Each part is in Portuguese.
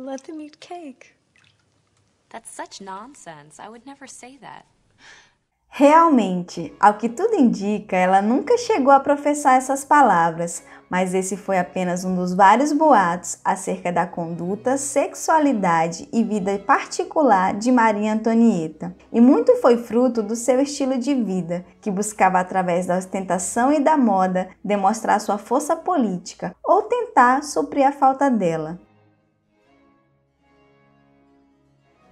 Let them eat cake. That's such nonsense. I would never say that. Realmente, ao que tudo indica, ela nunca chegou a professar essas palavras, mas esse foi apenas um dos vários boatos acerca da conduta, sexualidade e vida particular de Maria Antonieta. E muito foi fruto do seu estilo de vida, que buscava através da ostentação e da moda demonstrar sua força política ou tentar suprir a falta dela.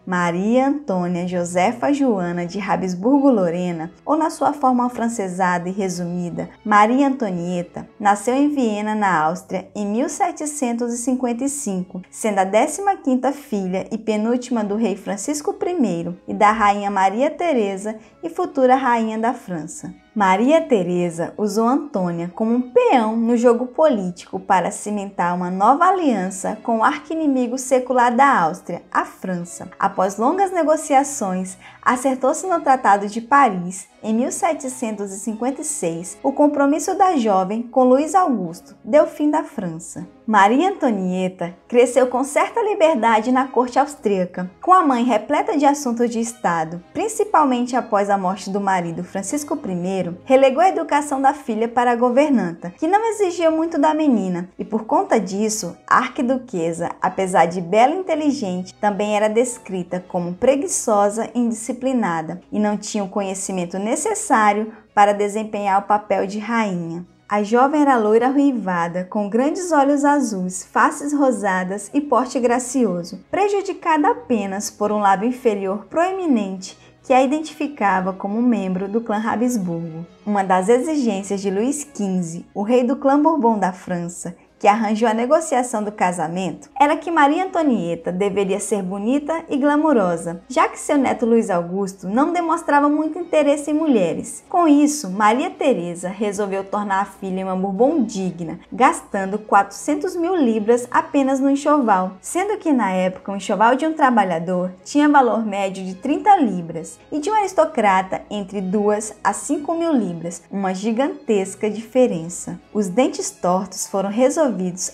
Maria Antônia Josefa Joana de Habsburgo-Lorena, ou na sua forma afrancesada e resumida, Maria Antonieta, nasceu em Viena, na Áustria, em 1755, sendo a 15ª filha e penúltima do rei Francisco I e da rainha Maria Teresa e futura rainha da França. Maria Teresa usou Antônia como um peão no jogo político para cimentar uma nova aliança com o arqui-inimigo secular da Áustria, a França. Após longas negociações, acertou-se no Tratado de Paris, em 1756, o compromisso da jovem com Luís Augusto deu fim da França. Maria Antonieta cresceu com certa liberdade na corte austríaca, com a mãe repleta de assuntos de Estado, principalmente após a morte do marido Francisco I, relegou a educação da filha para a governanta, que não exigia muito da menina, e por conta disso, a arquiduquesa, apesar de bela e inteligente, também era descrita como preguiçosa e indisciplinada, e não tinha o conhecimento necessário para desempenhar o papel de rainha. A jovem era loira ruivada, com grandes olhos azuis, faces rosadas e porte gracioso, prejudicada apenas por um lábio inferior proeminente que a identificava como membro do clã Habsburgo. Uma das exigências de Luís XV, o rei do clã Bourbon da França, que arranjou a negociação do casamento, era que Maria Antonieta deveria ser bonita e glamurosa, já que seu neto Luís Augusto não demonstrava muito interesse em mulheres. Com isso, Maria Teresa resolveu tornar a filha uma Bourbon digna, gastando 400 mil libras apenas no enxoval, sendo que na época o enxoval de um trabalhador tinha valor médio de 30 libras e de um aristocrata entre 2 a 5 mil libras, uma gigantesca diferença. Os dentes tortos foram resolvidos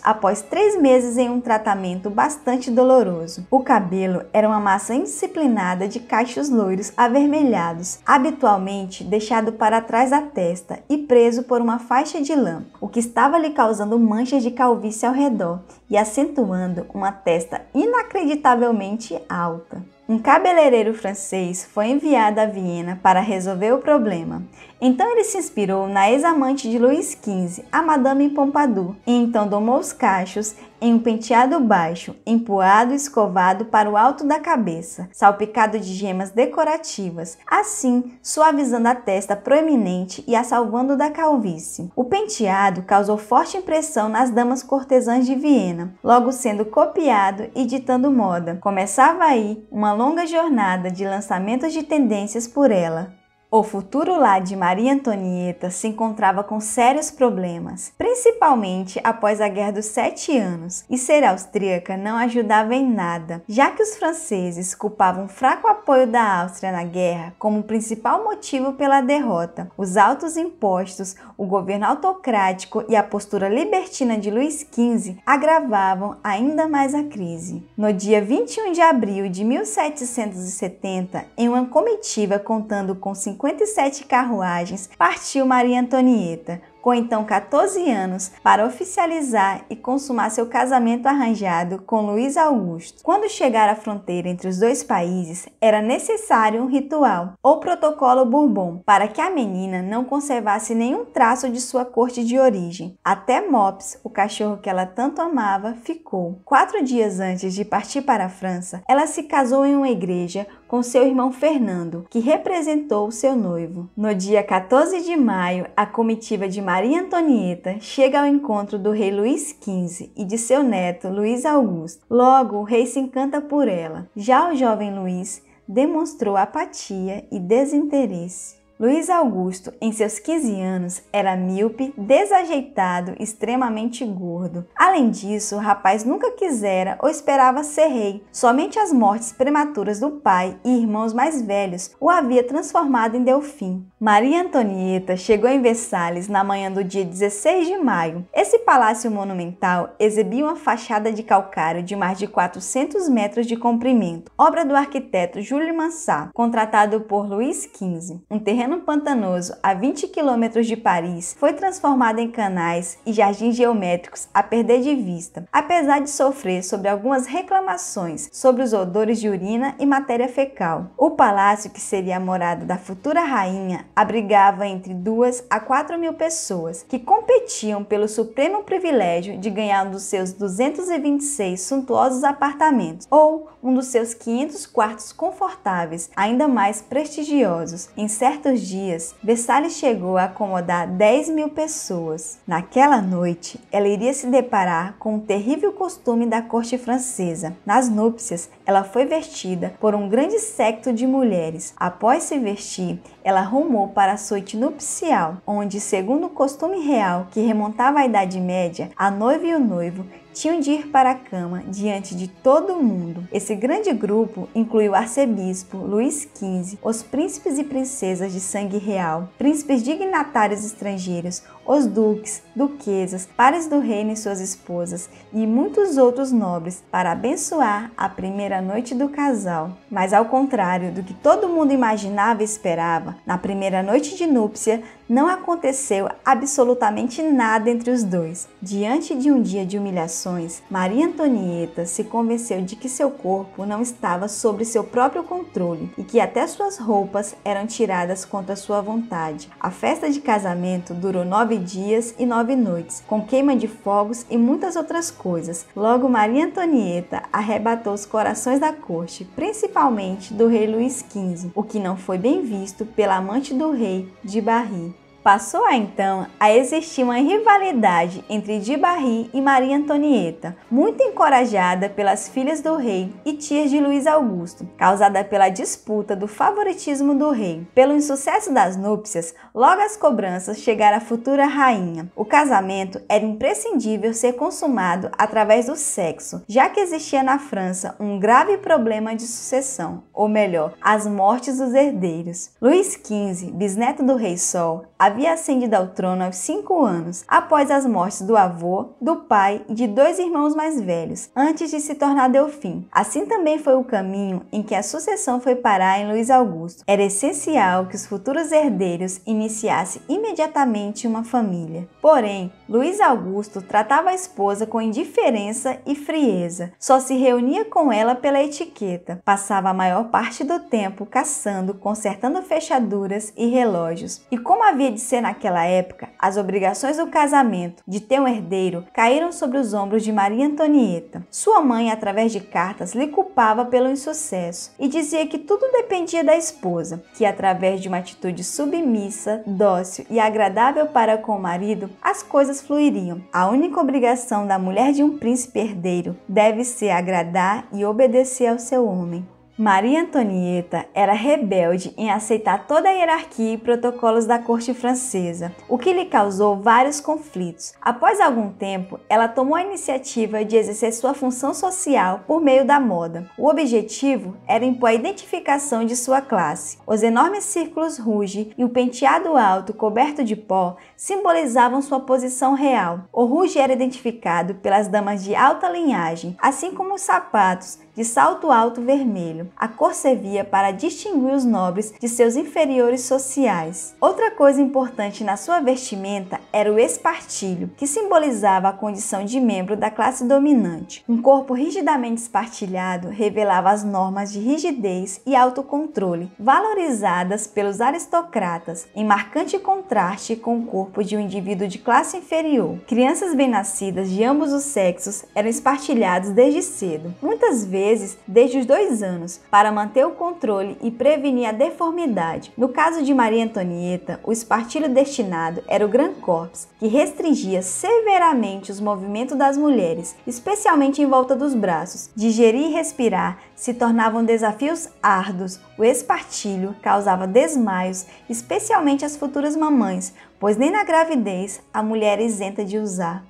após 3 meses em um tratamento bastante doloroso. O cabelo era uma massa indisciplinada de cachos loiros avermelhados, habitualmente deixado para trás da testa e preso por uma faixa de lã, o que estava lhe causando manchas de calvície ao redor e acentuando uma testa inacreditavelmente alta. Um cabeleireiro francês foi enviado a Viena para resolver o problema. Então ele se inspirou na ex-amante de Luís XV, a Madame Pompadour, e então domou os cachos em um penteado baixo, empoado e escovado para o alto da cabeça, salpicado de gemas decorativas, assim suavizando a testa proeminente e a salvando da calvície. O penteado causou forte impressão nas damas cortesãs de Viena, logo sendo copiado e ditando moda. Começava aí uma longa jornada de lançamentos de tendências por ela. O futuro lar de Maria Antonieta se encontrava com sérios problemas, principalmente após a Guerra dos 7 Anos, e ser austríaca não ajudava em nada, já que os franceses culpavam o fraco apoio da Áustria na guerra como principal motivo pela derrota. Os altos impostos, o governo autocrático e a postura libertina de Luís XV agravavam ainda mais a crise. No dia 21 de abril de 1770, em uma comitiva contando com 57 carruagens, partiu Maria Antonieta, com então 14 anos, para oficializar e consumar seu casamento arranjado com Luís Augusto. Quando chegar à fronteira entre os dois países, era necessário um ritual, ou protocolo Bourbon, para que a menina não conservasse nenhum traço de sua corte de origem. Até Mops, o cachorro que ela tanto amava, ficou. 4 dias antes de partir para a França, ela se casou em uma igreja com seu irmão Fernando, que representou o seu noivo. No dia 14 de maio, a comitiva de Maria Antonieta chega ao encontro do rei Luís XV e de seu neto Luís Augusto. Logo, o rei se encanta por ela. Já o jovem Luís demonstrou apatia e desinteresse. Luiz Augusto, em seus 15 anos, era míope, desajeitado, extremamente gordo. Além disso, o rapaz nunca quisera ou esperava ser rei. Somente as mortes prematuras do pai e irmãos mais velhos o havia transformado em Delfim. Maria Antonieta chegou em Versalhes na manhã do dia 16 de maio. Esse palácio monumental exibia uma fachada de calcário de mais de 400 metros de comprimento, obra do arquiteto Júlio Mansart, contratado por Luís XV. Um terreno pantanoso a 20 quilômetros de Paris foi transformado em canais e jardins geométricos a perder de vista, apesar de sofrer sobre algumas reclamações sobre os odores de urina e matéria fecal. O palácio, que seria a morada da futura rainha, abrigava entre 2 a 4 mil pessoas, que competiam pelo supremo privilégio de ganhar um dos seus 226 suntuosos apartamentos, ou um dos seus 500 quartos confortáveis, ainda mais prestigiosos. Em certos dias, Versalhes chegou a acomodar 10 mil pessoas. Naquela noite, ela iria se deparar com um terrível costume da corte francesa. Nas núpcias, ela foi vestida por um grande séquito de mulheres. Após se vestir, ela rumou para a suíte nupcial, onde, segundo o costume real que remontava à Idade Média, a noiva e o noivo tinham de ir para a cama diante de todo mundo. Esse grande grupo incluiu o arcebispo Luís XV, os príncipes e princesas de sangue real, príncipes dignatários estrangeiros, os duques, duquesas, pares do reino e suas esposas e muitos outros nobres para abençoar a primeira noite do casal. Mas ao contrário do que todo mundo imaginava e esperava, na primeira noite de núpcia não aconteceu absolutamente nada entre os dois. Diante de um dia de humilhações, Maria Antonieta se convenceu de que seu corpo não estava sob seu próprio controle e que até suas roupas eram tiradas contra sua vontade. A festa de casamento durou 9 dias e 9 noites, com queima de fogos e muitas outras coisas. Logo, Maria Antonieta arrebatou os corações da corte, principalmente do rei Luís XV, o que não foi bem visto pela amante do rei, de Barry. Passou então a existir uma rivalidade entre de Barry e Maria Antonieta, muito encorajada pelas filhas do rei e tias de Luiz Augusto, causada pela disputa do favoritismo do rei. Pelo insucesso das núpcias, logo as cobranças chegaram à futura rainha. O casamento era imprescindível ser consumado através do sexo, já que existia na França um grave problema de sucessão, ou melhor, as mortes dos herdeiros. Luís XV, bisneto do rei Sol, havia ascendido ao trono aos 5 anos, após as mortes do avô, do pai e de 2 irmãos mais velhos, antes de se tornar Delfim. Assim também foi o caminho em que a sucessão foi parar em Luiz Augusto. Era essencial que os futuros herdeiros iniciassem imediatamente uma família. Porém, Luiz Augusto tratava a esposa com indiferença e frieza. Só se reunia com ela pela etiqueta. Passava a maior parte do tempo caçando, consertando fechaduras e relógios. E como havia de ser naquela época, as obrigações do casamento, de ter um herdeiro, caíram sobre os ombros de Maria Antonieta. Sua mãe, através de cartas, lhe culpava pelo insucesso e dizia que tudo dependia da esposa, que através de uma atitude submissa, dócil e agradável para com o marido, as coisas fluiriam. A única obrigação da mulher de um príncipe herdeiro deve ser agradar e obedecer ao seu homem. Maria Antonieta era rebelde em aceitar toda a hierarquia e protocolos da corte francesa, o que lhe causou vários conflitos. Após algum tempo, ela tomou a iniciativa de exercer sua função social por meio da moda. O objetivo era impor a identificação de sua classe. Os enormes círculos rouge e o penteado alto coberto de pó simbolizavam sua posição real. O rouge era identificado pelas damas de alta linhagem, assim como os sapatos de salto alto vermelho. A cor servia para distinguir os nobres de seus inferiores sociais. Outra coisa importante na sua vestimenta era o espartilho, que simbolizava a condição de membro da classe dominante. Um corpo rigidamente espartilhado revelava as normas de rigidez e autocontrole, valorizadas pelos aristocratas, em marcante contraste com o corpo de um indivíduo de classe inferior. Crianças bem-nascidas de ambos os sexos eram espartilhados desde cedo. Muitas vezes vezes desde os 2 anos, para manter o controle e prevenir a deformidade. No caso de Maria Antonieta, o espartilho destinado era o Grand Corps, que restringia severamente os movimentos das mulheres, especialmente em volta dos braços. Digerir e respirar se tornavam desafios árduos. O espartilho causava desmaios, especialmente às futuras mamães, pois nem na gravidez a mulher é isenta de usar.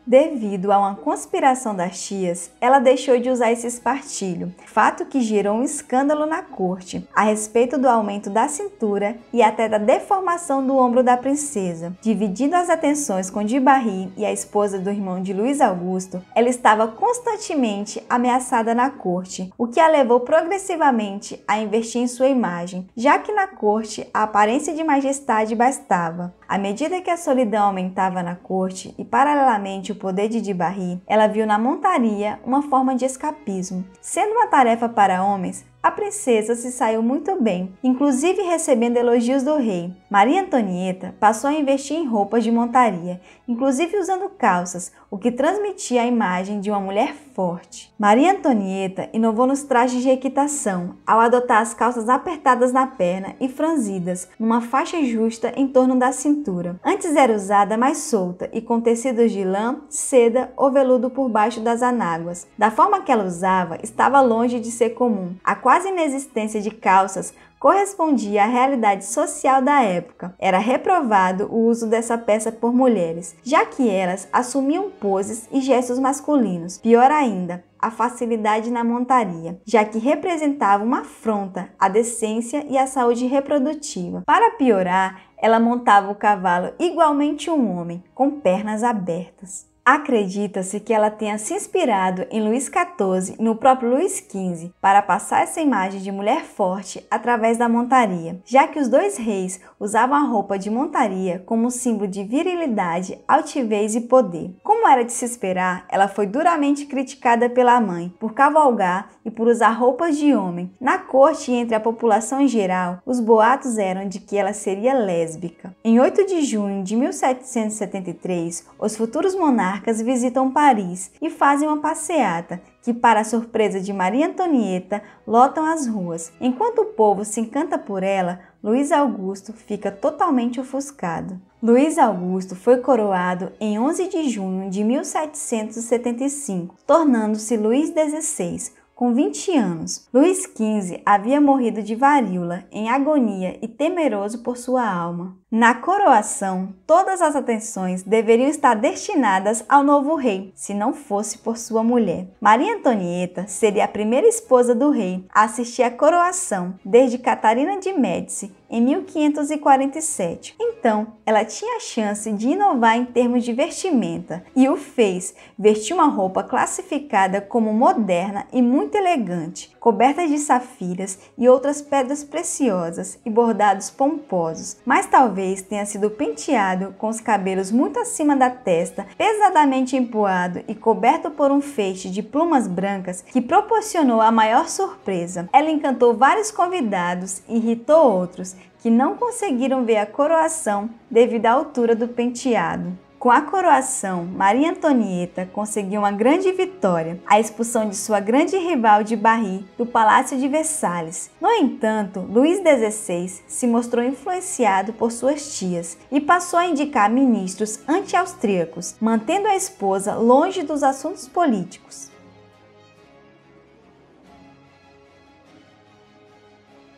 Devido a uma conspiração das tias, ela deixou de usar esse espartilho, fato que gerou um escândalo na corte, a respeito do aumento da cintura e até da deformação do ombro da princesa. Dividindo as atenções com de Barry e a esposa do irmão de Luís Augusto, ela estava constantemente ameaçada na corte, o que a levou progressivamente a investir em sua imagem, já que na corte a aparência de majestade bastava. À medida que a solidão aumentava na corte e, paralelamente, o poder de Barry, ela viu na montaria uma forma de escapismo. Sendo uma tarefa para homens, a princesa se saiu muito bem, inclusive recebendo elogios do rei. Maria Antonieta passou a investir em roupas de montaria, inclusive usando calças, o que transmitia a imagem de uma mulher forte. Maria Antonieta inovou nos trajes de equitação, ao adotar as calças apertadas na perna e franzidas, numa faixa justa em torno da cintura. Antes era usada mais solta e com tecidos de lã, seda ou veludo por baixo das anáguas. Da forma que ela usava, estava longe de ser comum. A quase inexistência de calças correspondia à realidade social da época. Era reprovado o uso dessa peça por mulheres, já que elas assumiam poses e gestos masculinos. Pior ainda, a facilidade na montaria, já que representava uma afronta à decência e à saúde reprodutiva. Para piorar, ela montava o cavalo igualmente um homem, com pernas abertas. Acredita-se que ela tenha se inspirado em Luís XIV e no próprio Luís XV para passar essa imagem de mulher forte através da montaria, já que os dois reis usavam a roupa de montaria como símbolo de virilidade, altivez e poder. Como era de se esperar, ela foi duramente criticada pela mãe por cavalgar e por usar roupas de homem. Na corte e entre a população em geral, os boatos eram de que ela seria lésbica. Em 8 de junho de 1773, os futuros monarcas visitam Paris e fazem uma passeata que, para a surpresa de Maria Antonieta, lotam as ruas. Enquanto o povo se encanta por ela, Luís Augusto fica totalmente ofuscado. Luís Augusto foi coroado em 11 de junho de 1775, tornando-se Luís XVI, com 20 anos. Luís XV havia morrido de varíola, em agonia e temeroso por sua alma. Na coroação, todas as atenções deveriam estar destinadas ao novo rei, se não fosse por sua mulher. Maria Antonieta seria a primeira esposa do rei a assistir à coroação, desde Catarina de Médici, em 1547. Então, ela tinha a chance de inovar em termos de vestimenta, e o fez. Vestiu uma roupa classificada como moderna e muito elegante, coberta de safiras e outras pedras preciosas e bordados pomposos, mas talvez tenha sido penteado com os cabelos muito acima da testa, pesadamente empoado e coberto por um feixe de plumas brancas que proporcionou a maior surpresa. Ela encantou vários convidados e irritou outros que não conseguiram ver a coroação devido à altura do penteado. Com a coroação, Maria Antonieta conseguiu uma grande vitória, a expulsão de sua grande rival de Barry do Palácio de Versalhes. No entanto, Luís XVI se mostrou influenciado por suas tias e passou a indicar ministros anti-austríacos, mantendo a esposa longe dos assuntos políticos.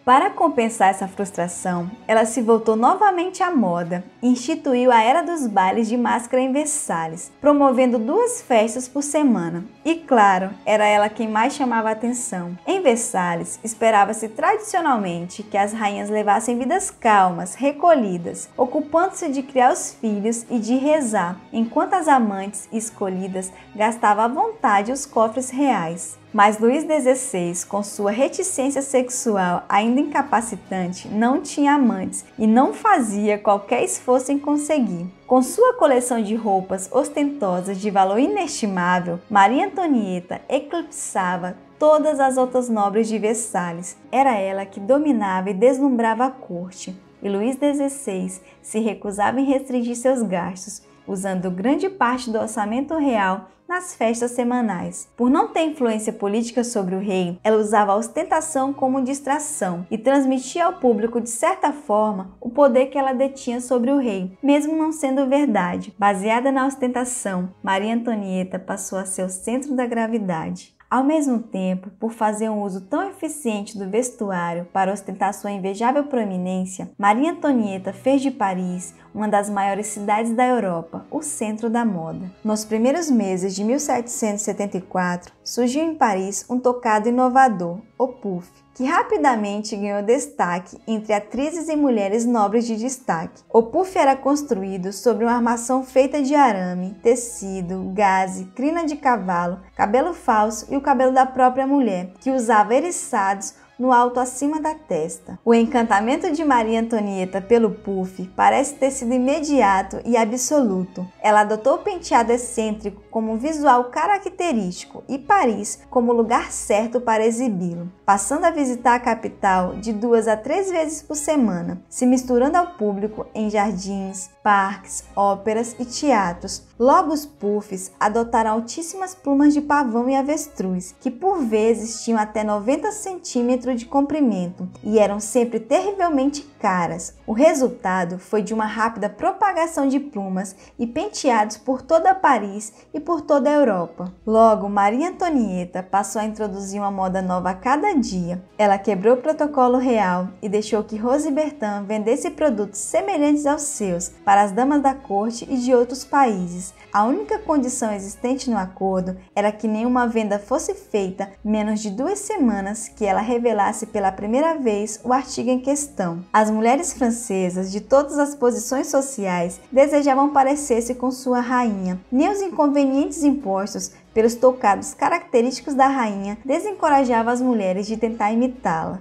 Para compensar essa frustração, ela se voltou novamente à moda e instituiu a Era dos Bailes de Máscara em Versalhes, promovendo 2 festas por semana. E claro, era ela quem mais chamava a atenção. Em Versalhes, esperava-se tradicionalmente que as rainhas levassem vidas calmas, recolhidas, ocupando-se de criar os filhos e de rezar, enquanto as amantes escolhidas gastavam à vontade os cofres reais. Mas Luís XVI, com sua reticência sexual ainda incapacitante, não tinha amantes e não fazia qualquer esforço em conseguir. Com sua coleção de roupas ostentosas de valor inestimável, Maria Antonieta eclipsava todas as outras nobres de Versalhes. Era ela que dominava e deslumbrava a corte, e Luís XVI se recusava em restringir seus gastos, usando grande parte do orçamento real nas festas semanais. Por não ter influência política sobre o rei, ela usava a ostentação como distração e transmitia ao público, de certa forma, o poder que ela detinha sobre o rei, mesmo não sendo verdade. Baseada na ostentação, Maria Antonieta passou a ser o centro da gravidade. Ao mesmo tempo, por fazer um uso tão eficiente do vestuário para ostentar sua invejável proeminência, Maria Antonieta fez de Paris uma das maiores cidades da Europa, o centro da moda. Nos primeiros meses de 1774, surgiu em Paris um tocado inovador, o puff, que rapidamente ganhou destaque entre atrizes e mulheres nobres de destaque. O puff era construído sobre uma armação feita de arame, tecido, gaze, crina de cavalo, cabelo falso e o cabelo da própria mulher, que usava eriçados no alto acima da testa. O encantamento de Maria Antonieta pelo puff parece ter sido imediato e absoluto. Ela adotou o penteado excêntrico como um visual característico e Paris como lugar certo para exibi-lo, passando a visitar a capital de 2 a 3 vezes por semana, se misturando ao público em jardins, parques, óperas e teatros. Logo, os puffs adotaram altíssimas plumas de pavão e avestruz, que por vezes tinham até 90 centímetros de comprimento e eram sempre terrivelmente caras. O resultado foi de uma rápida propagação de plumas e penteados por toda Paris e por toda a Europa. Logo, Maria Antonieta passou a introduzir uma moda nova a cada dia. Ela quebrou o protocolo real e deixou que Rose Bertin vendesse produtos semelhantes aos seus para as damas da corte e de outros países. A única condição existente no acordo era que nenhuma venda fosse feita menos de 2 semanas que ela revelasse pela primeira vez o artigo em questão. As mulheres francesas de todas as posições sociais desejavam parecer-se com sua rainha. Nem os inconvenientes impostos pelos tocados característicos da rainha desencorajavam as mulheres de tentar imitá-la.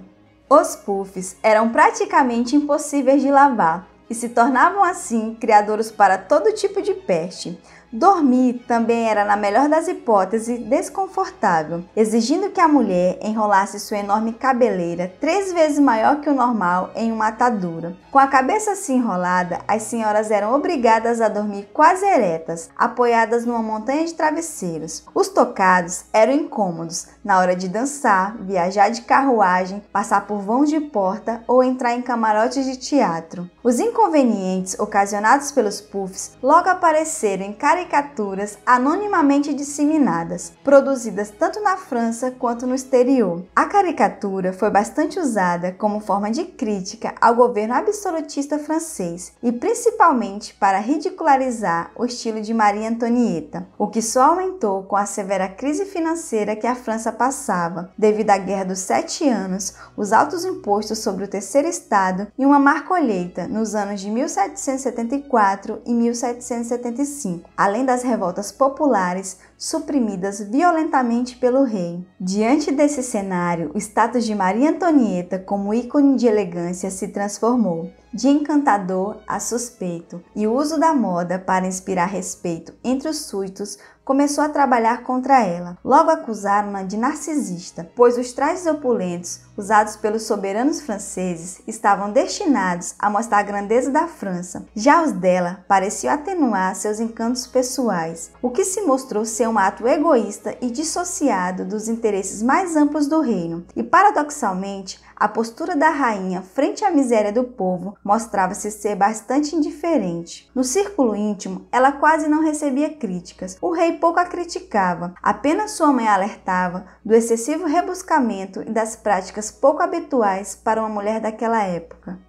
Os puffs eram praticamente impossíveis de lavar e se tornavam assim criadouros para todo tipo de peste. Dormir também era, na melhor das hipóteses, desconfortável, exigindo que a mulher enrolasse sua enorme cabeleira 3 vezes maior que o normal em uma atadura. Com a cabeça assim enrolada, as senhoras eram obrigadas a dormir quase eretas, apoiadas numa montanha de travesseiros. Os tocados eram incômodos na hora de dançar, viajar de carruagem, passar por vãos de porta ou entrar em camarotes de teatro. Os inconvenientes ocasionados pelos puffs logo apareceram em caricaturas anonimamente disseminadas, produzidas tanto na França quanto no exterior. A caricatura foi bastante usada como forma de crítica ao governo absolutista francês e principalmente para ridicularizar o estilo de Maria Antonieta, o que só aumentou com a severa crise financeira que a França passava, devido à Guerra dos 7 Anos, os altos impostos sobre o terceiro estado e uma má colheita nos anos de 1774 e 1775. Além das revoltas populares suprimidas violentamente pelo rei. Diante desse cenário, o status de Maria Antonieta como ícone de elegância se transformou, de encantador a suspeito, e o uso da moda para inspirar respeito entre os súditos começou a trabalhar contra ela. Logo acusaram-na de narcisista, pois os trajes opulentos usados pelos soberanos franceses estavam destinados a mostrar a grandeza da França. Já os dela pareciam atenuar seus encantos pessoais, o que se mostrou ser um ato egoísta e dissociado dos interesses mais amplos do reino. E paradoxalmente, a postura da rainha frente à miséria do povo mostrava-se ser bastante indiferente. No círculo íntimo, ela quase não recebia críticas. O rei pouco a criticava, apenas sua mãe alertava do excessivo rebuscamento e das práticas pouco habituais para uma mulher daquela época.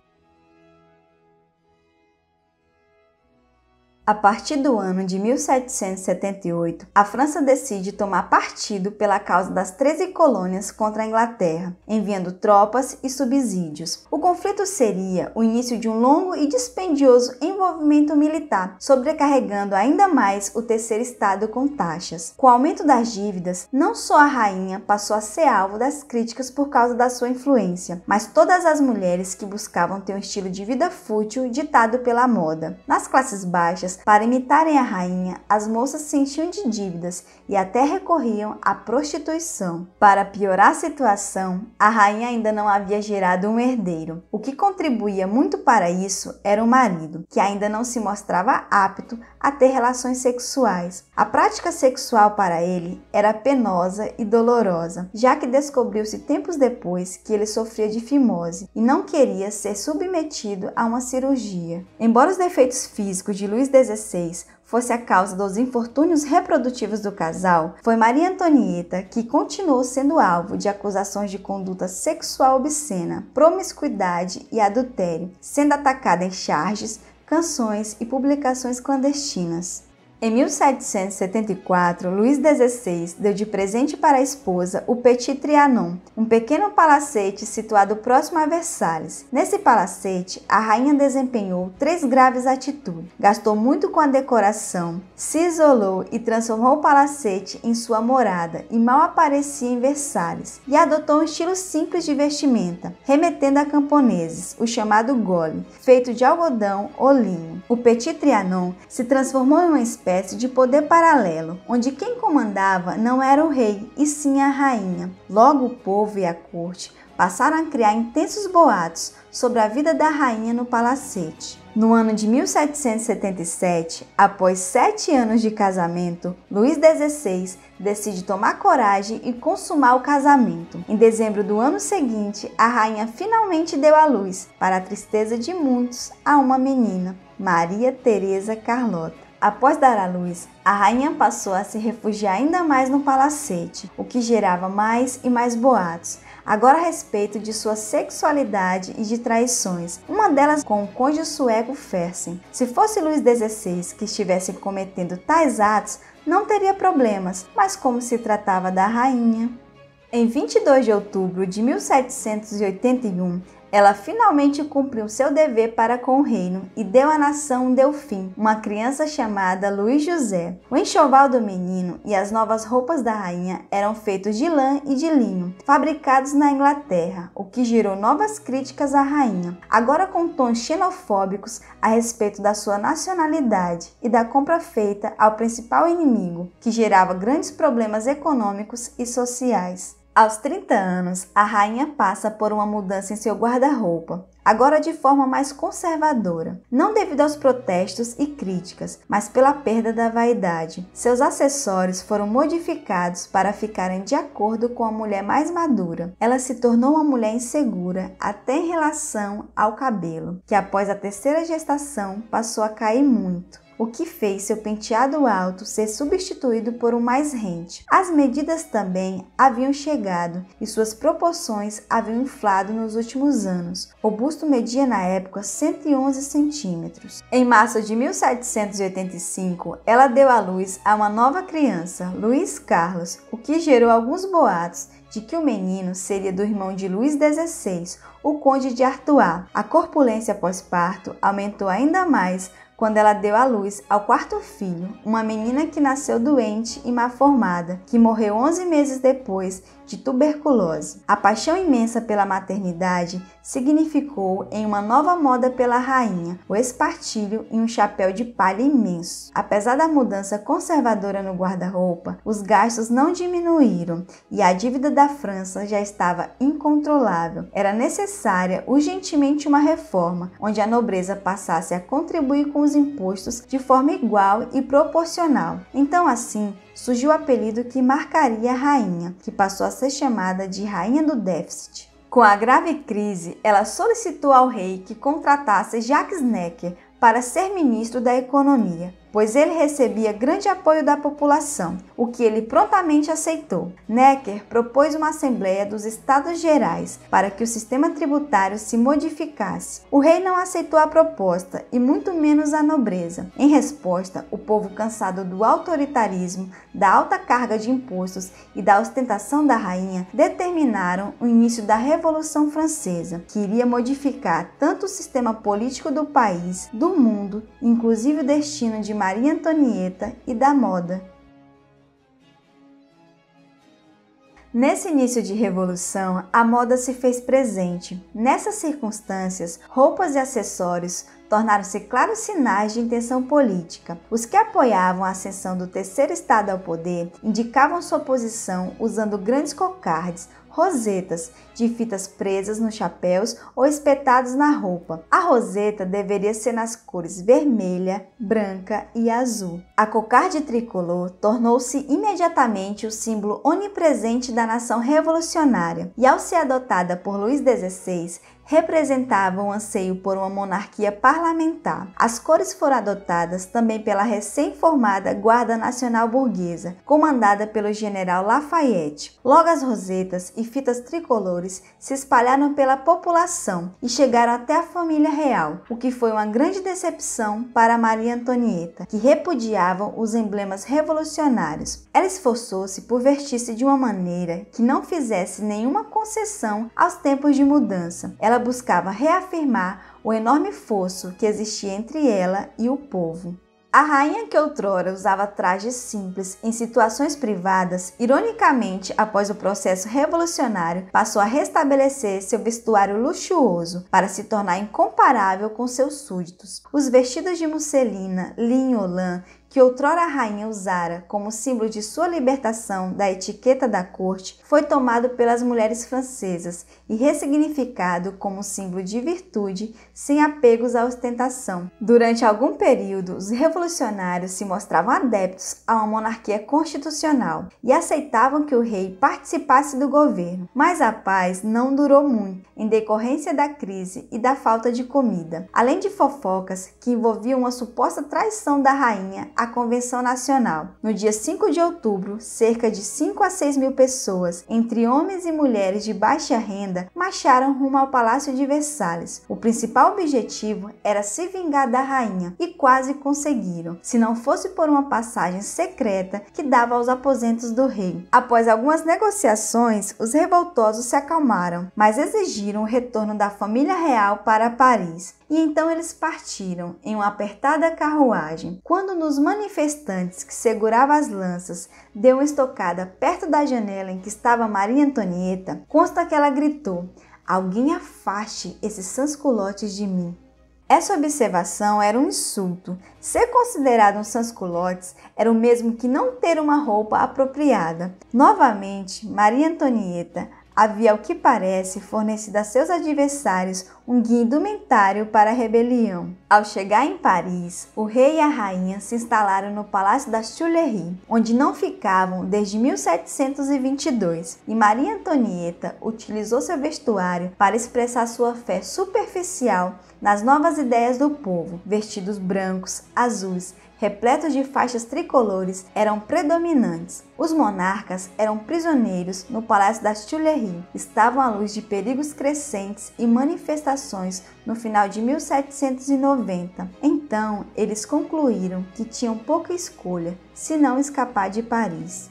A partir do ano de 1778, a França decide tomar partido pela causa das 13 colônias contra a Inglaterra, enviando tropas e subsídios. O conflito seria o início de um longo e dispendioso envolvimento militar, sobrecarregando ainda mais o terceiro estado com taxas. Com o aumento das dívidas, não só a rainha passou a ser alvo das críticas por causa da sua influência, mas todas as mulheres que buscavam ter um estilo de vida fútil ditado pela moda. Nas classes baixas, para imitarem a rainha, as moças se enchiam de dívidas e até recorriam à prostituição. Para piorar a situação, a rainha ainda não havia gerado um herdeiro. O que contribuía muito para isso era o marido, que ainda não se mostrava apto a ter relações sexuais. A prática sexual para ele era penosa e dolorosa, já que descobriu-se tempos depois que ele sofria de fimose e não queria ser submetido a uma cirurgia. Embora os defeitos físicos de Luís XVI fosse a causa dos infortúnios reprodutivos do casal, foi Maria Antonieta que continuou sendo alvo de acusações de conduta sexual obscena, promiscuidade e adultério, sendo atacada em charges, canções e publicações clandestinas. Em 1774, Luís XVI deu de presente para a esposa o Petit Trianon, um pequeno palacete situado próximo a Versalhes. Nesse palacete, a rainha desempenhou 3 graves atitudes. Gastou muito com a decoração, se isolou e transformou o palacete em sua morada e mal aparecia em Versalhes, e adotou um estilo simples de vestimenta, remetendo a camponeses, o chamado gole, feito de algodão ou linho. O Petit Trianon se transformou em uma espécie de poder paralelo, onde quem comandava não era o rei, e sim a rainha. Logo o povo e a corte passaram a criar intensos boatos sobre a vida da rainha no palacete. No ano de 1777, após 7 anos de casamento, Luís XVI decide tomar coragem e consumar o casamento. Em dezembro do ano seguinte, a rainha finalmente deu à luz, para a tristeza de muitos, a uma menina, Maria Teresa Carlota. Após dar à luz, a rainha passou a se refugiar ainda mais no palacete, o que gerava mais e mais boatos, agora a respeito de sua sexualidade e de traições, uma delas com o cônjuge sueco Fersen. Se fosse Luís XVI que estivesse cometendo tais atos, não teria problemas, mas como se tratava da rainha... Em 22 de outubro de 1781, ela finalmente cumpriu seu dever para com o reino e deu à nação um delfim, uma criança chamada Luís José. O enxoval do menino e as novas roupas da rainha eram feitos de lã e de linho, fabricados na Inglaterra, o que gerou novas críticas à rainha, agora com tons xenofóbicos a respeito da sua nacionalidade e da compra feita ao principal inimigo, que gerava grandes problemas econômicos e sociais. Aos 30 anos, a rainha passa por uma mudança em seu guarda-roupa, agora de forma mais conservadora, não devido aos protestos e críticas, mas pela perda da vaidade. Seus acessórios foram modificados para ficarem de acordo com a mulher mais madura. Ela se tornou uma mulher insegura até em relação ao cabelo, que após a 3ª gestação passou a cair muito, o que fez seu penteado alto ser substituído por um mais rente. As medidas também haviam chegado e suas proporções haviam inflado nos últimos anos. O busto media na época 111 centímetros. Em março de 1785, ela deu à luz a uma nova criança, Luís Carlos, o que gerou alguns boatos de que o menino seria do irmão de Luís XVI, o conde de Artois. A corpulência pós-parto aumentou ainda mais quando ela deu à luz ao 4º filho, uma menina que nasceu doente e mal formada, que morreu 11 meses depois de tuberculose. A paixão imensa pela maternidade significou em uma nova moda pela rainha, o espartilho e um chapéu de palha imenso. Apesar da mudança conservadora no guarda-roupa, os gastos não diminuíram e a dívida da França já estava incontrolável. Era necessária urgentemente uma reforma, onde a nobreza passasse a contribuir com os impostos de forma igual e proporcional. Então, assim, surgiu o apelido que marcaria a rainha, que passou a ser chamada de Rainha do Déficit. Com a grave crise, ela solicitou ao rei que contratasse Jacques Necker para ser ministro da Economia, pois ele recebia grande apoio da população, o que ele prontamente aceitou. Necker propôs uma Assembleia dos Estados Gerais para que o sistema tributário se modificasse. O rei não aceitou a proposta e muito menos a nobreza. Em resposta, o povo, cansado do autoritarismo, da alta carga de impostos e da ostentação da rainha, determinaram o início da Revolução Francesa, que iria modificar tanto o sistema político do país, do mundo, inclusive o destino de Maria Antonieta e da moda. Nesse início de revolução, a moda se fez presente. Nessas circunstâncias, roupas e acessórios tornaram-se claros sinais de intenção política. Os que apoiavam a ascensão do terceiro estado ao poder indicavam sua posição usando grandes cocardes, rosetas, de fitas presas nos chapéus ou espetados na roupa. A roseta deveria ser nas cores vermelha, branca e azul. A cocarde tricolor tornou-se imediatamente o símbolo onipresente da nação revolucionária e, ao ser adotada por Luís XVI, representava um anseio por uma monarquia parlamentar. As cores foram adotadas também pela recém-formada Guarda Nacional Burguesa, comandada pelo general Lafayette. Logo, as rosetas e fitas tricolores se espalharam pela população e chegaram até a família real, o que foi uma grande decepção para Maria Antonieta, que repudiava os emblemas revolucionários. Ela esforçou-se por vestir-se de uma maneira que não fizesse nenhuma concessão aos tempos de mudança. Ela buscava reafirmar o enorme fosso que existia entre ela e o povo. A rainha, que outrora usava trajes simples em situações privadas, ironicamente, após o processo revolucionário, passou a restabelecer seu vestuário luxuoso para se tornar incomparável com seus súditos. Os vestidos de musselina, linho ou lã, que outrora a rainha usara como símbolo de sua libertação da etiqueta da corte, foi tomado pelas mulheres francesas e ressignificado como símbolo de virtude sem apegos à ostentação. Durante algum período, os revolucionários se mostravam adeptos a uma monarquia constitucional e aceitavam que o rei participasse do governo. Mas a paz não durou muito, em decorrência da crise e da falta de comida, além de fofocas que envolviam uma suposta traição da rainha à Convenção Nacional. No dia 5 de outubro, cerca de 5 a 6 mil pessoas, entre homens e mulheres de baixa renda, marcharam rumo ao Palácio de Versalhes. O principal objetivo era se vingar da rainha e quase conseguiram, se não fosse por uma passagem secreta que dava aos aposentos do rei. Após algumas negociações, os revoltosos se acalmaram, mas exigiram o retorno da família real para Paris. E então eles partiram em uma apertada carruagem. Quando nos manifestantes que seguravam as lanças deu uma estocada perto da janela em que estava Maria Antonieta, consta que ela gritou: "Alguém afaste esses sans-culottes de mim." Essa observação era um insulto. Ser considerado um sans-culottes era o mesmo que não ter uma roupa apropriada. Novamente, Maria Antonieta havia, ao que parece, fornecido a seus adversários um guia indumentário para a rebelião. Ao chegar em Paris, o rei e a rainha se instalaram no Palácio das Tuileries, onde não ficavam desde 1722, e Maria Antonieta utilizou seu vestuário para expressar sua fé superficial nas novas ideias do povo. Vestidos brancos, azuis, repletos de faixas tricolores, eram predominantes. Os monarcas eram prisioneiros no Palácio das Tuileries, estavam à luz de perigos crescentes e manifestações no final de 1790. Então, eles concluíram que tinham pouca escolha, senão escapar de Paris.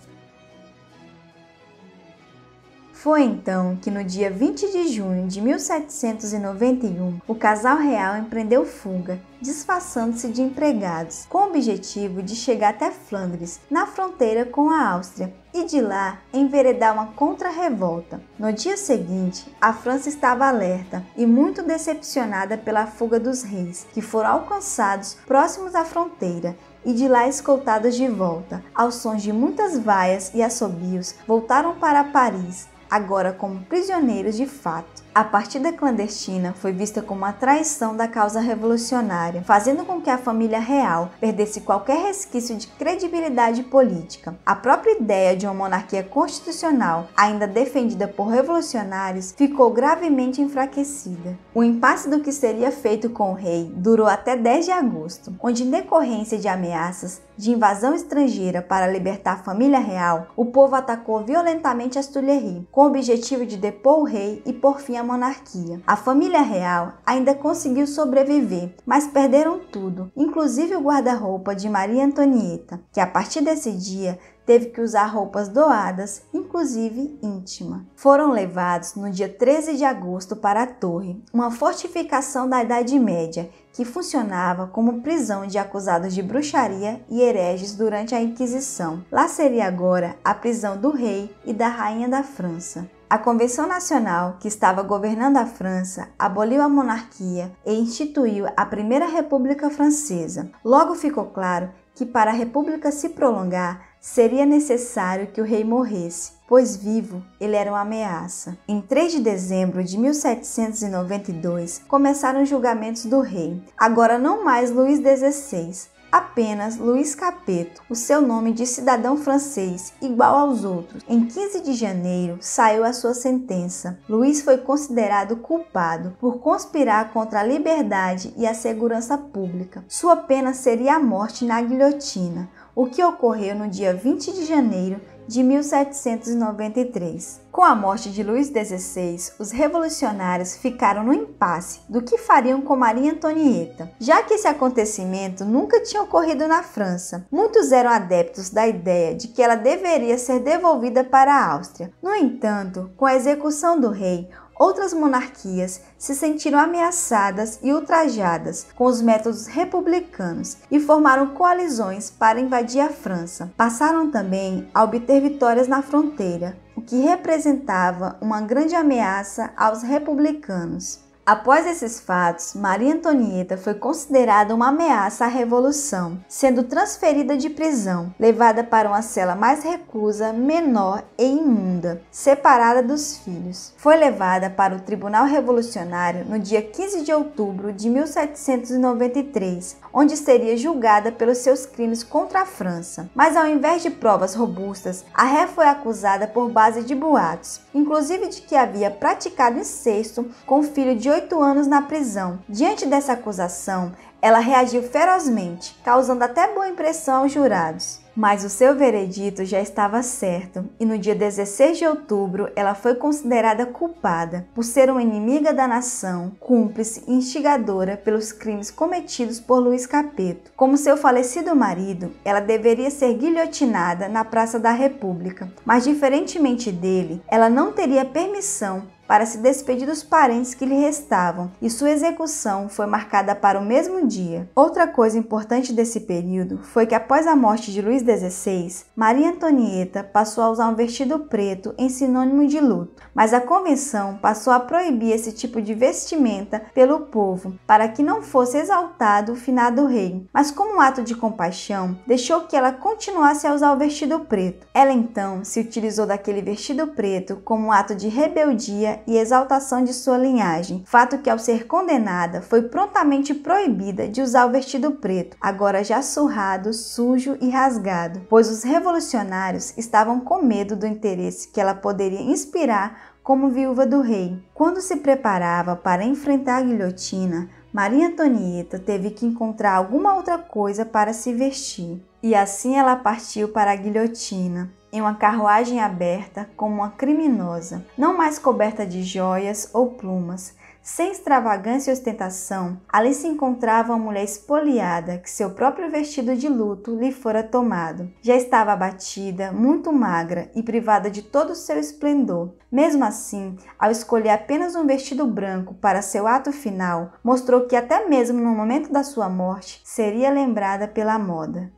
Foi então que no dia 20 de junho de 1791, o casal real empreendeu fuga, disfarçando-se de empregados, com o objetivo de chegar até Flandres, na fronteira com a Áustria, e de lá enveredar uma contra-revolta. No dia seguinte, a França estava alerta e muito decepcionada pela fuga dos reis, que foram alcançados próximos à fronteira e de lá escoltados de volta. Aos sons de muitas vaias e assobios, voltaram para Paris, agora como prisioneiros de fato. A partida clandestina foi vista como uma traição da causa revolucionária, fazendo com que a família real perdesse qualquer resquício de credibilidade política. A própria ideia de uma monarquia constitucional, ainda defendida por revolucionários, ficou gravemente enfraquecida. O impasse do que seria feito com o rei durou até 10 de agosto, onde, em decorrência de ameaças de invasão estrangeira para libertar a família real, o povo atacou violentamente as Tuileries, com o objetivo de depor o rei e pôr fim à monarquia. A família real ainda conseguiu sobreviver, mas perderam tudo, inclusive o guarda-roupa de Maria Antonieta, que a partir desse dia teve que usar roupas doadas, inclusive íntima. Foram levados no dia 13 de agosto para a Torre, uma fortificação da Idade Média que funcionava como prisão de acusados de bruxaria e hereges durante a Inquisição. Lá seria agora a prisão do rei e da rainha da França. A Convenção Nacional, que estava governando a França, aboliu a monarquia e instituiu a Primeira República Francesa. Logo ficou claro que para a República se prolongar, seria necessário que o rei morresse, pois vivo ele era uma ameaça. Em 3 de dezembro de 1792, começaram os julgamentos do rei, agora não mais Luís XVI, apenas Luís Capeto, o seu nome de cidadão francês igual aos outros. Em 15 de janeiro saiu a sua sentença. Luís foi considerado culpado por conspirar contra a liberdade e a segurança pública. Sua pena seria a morte na guilhotina, o que ocorreu no dia 20 de janeiro de 1793. Com a morte de Luís XVI, os revolucionários ficaram no impasse do que fariam com Maria Antonieta, já que esse acontecimento nunca tinha ocorrido na França. Muitos eram adeptos da ideia de que ela deveria ser devolvida para a Áustria. No entanto, com a execução do rei, outras monarquias se sentiram ameaçadas e ultrajadas com os métodos republicanos e formaram coalizões para invadir a França. Passaram também a obter vitórias na fronteira, o que representava uma grande ameaça aos republicanos. Após esses fatos, Maria Antonieta foi considerada uma ameaça à revolução, sendo transferida de prisão, levada para uma cela mais reclusa, menor e imunda, separada dos filhos. Foi levada para o Tribunal Revolucionário no dia 15 de outubro de 1793, onde seria julgada pelos seus crimes contra a França. Mas ao invés de provas robustas, a ré foi acusada por base de boatos, inclusive de que havia praticado incesto com o filho de 8 anos na prisão. Diante dessa acusação, ela reagiu ferozmente, causando até boa impressão aos jurados. Mas o seu veredito já estava certo e no dia 16 de outubro ela foi considerada culpada por ser uma inimiga da nação, cúmplice e instigadora pelos crimes cometidos por Luís Capeto. Como seu falecido marido, ela deveria ser guilhotinada na Praça da República, mas diferentemente dele, ela não teria permissão para se despedir dos parentes que lhe restavam, e sua execução foi marcada para o mesmo dia. Outra coisa importante desse período foi que após a morte de Luís XVI, Maria Antonieta passou a usar um vestido preto em sinônimo de luto, mas a convenção passou a proibir esse tipo de vestimenta pelo povo, para que não fosse exaltado o finado rei, mas como um ato de compaixão, deixou que ela continuasse a usar o vestido preto. Ela então se utilizou daquele vestido preto como um ato de rebeldia e exaltação de sua linhagem, fato que ao ser condenada foi prontamente proibida de usar o vestido preto, agora já surrado, sujo e rasgado, pois os revolucionários estavam com medo do interesse que ela poderia inspirar como viúva do rei. Quando se preparava para enfrentar a guilhotina, Maria Antonieta teve que encontrar alguma outra coisa para se vestir, e assim ela partiu para a guilhotina, em uma carruagem aberta como uma criminosa, não mais coberta de joias ou plumas. Sem extravagância e ostentação, ali se encontrava uma mulher espoliada que seu próprio vestido de luto lhe fora tomado. Já estava abatida, muito magra e privada de todo o seu esplendor. Mesmo assim, ao escolher apenas um vestido branco para seu ato final, mostrou que até mesmo no momento da sua morte, seria lembrada pela moda.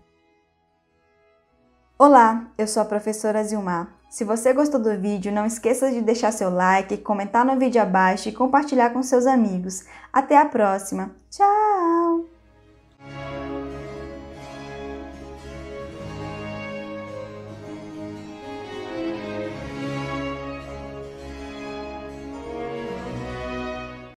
Olá, eu sou a professora Zilmar. Se você gostou do vídeo, não esqueça de deixar seu like, comentar no vídeo abaixo e compartilhar com seus amigos. Até a próxima! Tchau!